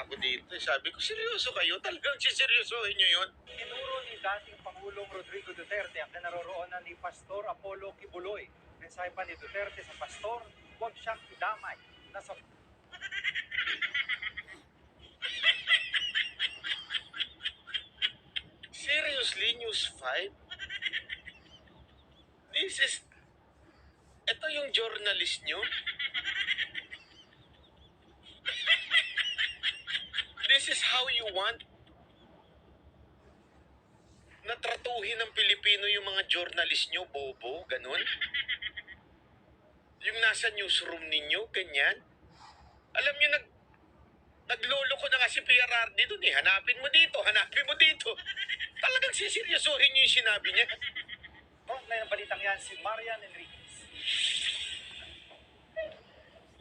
ako dito. Sabi ko, seryoso kayo? Talagang siseryosohin nyo yun? Tinuro ni dating Pangulong Rodrigo Duterte ang kinaroroonan ni Pastor Apollo Kibuloy. Mensahe pa ni Duterte sa pastor, huwag siyang idamay. Nasa Seriously, News 5? Ito yung journalist nyo? This is how you want natratuhin ng Pilipino yung mga journalist nyo, bobo, ganun? Yung nasa newsroom ninyo, ganyan? Alam nyo, naglolo ko na nga si PRRD dun eh. Hanapin mo dito, hanapin mo dito. Talagang siseryosohin nyo yung sinabi niya. frontline ng balitang yan, si Marian Enriquez.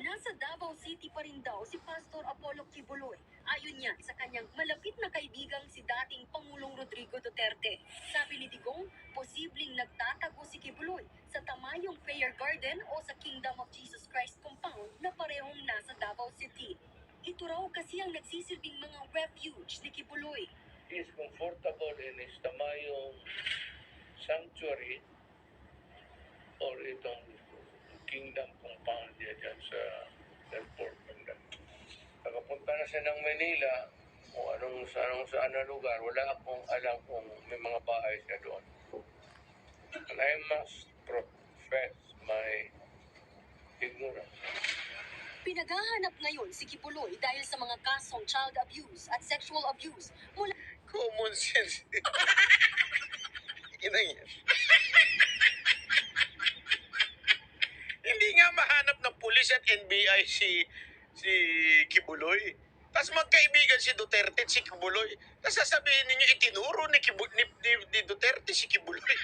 Nasa Davao City pa rin daw si Pastor Apollo Kibuloy. Ayon yan sa kanyang malapit na kaibigang si dating Pangulong Rodrigo Duterte. Sabi ni Digong, posibleng nagtatago si Kibuloy sa Tamayong Prayer Garden o sa Kingdom of Jesus Christ compound na parehong nasa Davao City. Ito raw kasi ang nagsisilbing mga refuge ni Kibuloy. He is comfortable in his Tamayong sanctuary or itong Kingdom compound dyan sa airport. Nakapunta na siya ng Manila o saan na lugar. Wala akong alam kung may mga bahay siya doon. And I must profess my ignorance. Pinaghahanap ngayon si Kibuloy dahil sa mga kasong child abuse at sexual abuse mula Common sense. Ina yan. Hindi nga mahanap ng pulis at NBI si Kibuloy. Tapos magkaibigan si Duterte at si Kibuloy. Tapos sasabihin ninyo, itinuro ni Duterte si Kibuloy.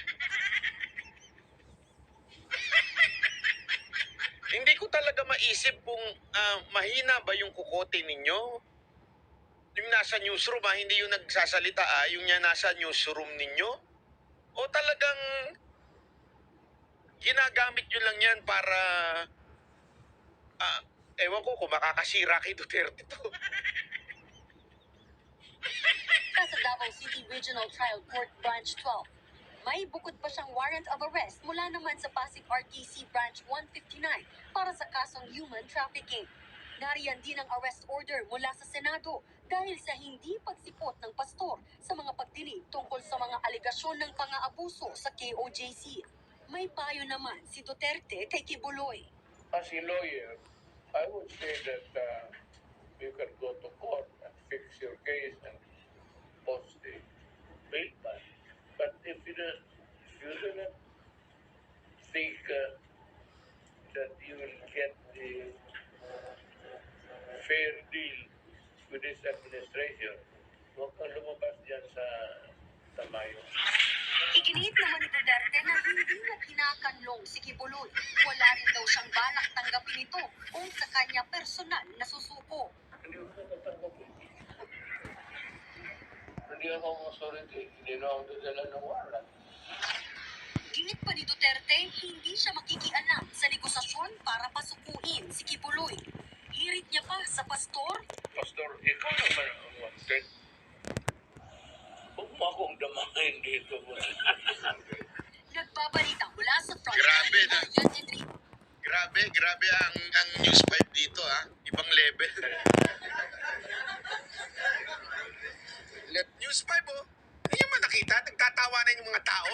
Hindi ko talaga maisip kung mahina ba yung kukote ninyo. Yung nasa newsroom, hindi yung nagsasalita, yung nasa newsroom ninyo. O talagang ginagamit nyo lang yan para, ewan ko kung makakasira kay Duterte to. sa Davao City Regional Trial Court Branch 12. May bukod pa siyang warrant of arrest mula naman sa Pasig RTC Branch 159 para sa kasong human trafficking. Nariyan din ang arrest order mula sa Senado dahil sa hindi pagsipot ng pastor sa mga pagdinig tungkol sa mga alegasyon ng pang-aabuso sa KOJC. May payo naman si Duterte kay Kibuloy. As a lawyer, I would say that you can go to court and fix your case and post the bail bond. But if you do not think that you will get the fair deal with this administration, huwag kang lumabas dyan sa Tamayo. Iginit naman ni Duterte na hindi na kinakanlong si Kibuloy. Wala rin daw siyang balak tanggapin ito kung sa kanya personal na susuko. Hindi ako natatanggap. Hindi ako authority. Hindi na ako dadala ng warrant. Ginit pa ni Duterte, hindi siya makikialam sa negosasyon para pasukuin si Kibuloy. Hirit niya pa sa pastor. Pastor, ikaw naman ang wanted. Huwag mo akong damahin dito. Nagbabalita mula sa front. Grabe na. Marian Enriquez. Grabe ang News 5 dito Ibang level. News 5 Hindi nyo man nakita? Nagtatawanan yung mga tao.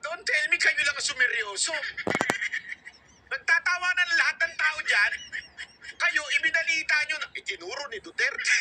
Don't tell me kayo lang sumeryoso. Nagtatawanan lahat ng tao dyan. Kayo, ibinalita nyo na itinuro ni Duterte.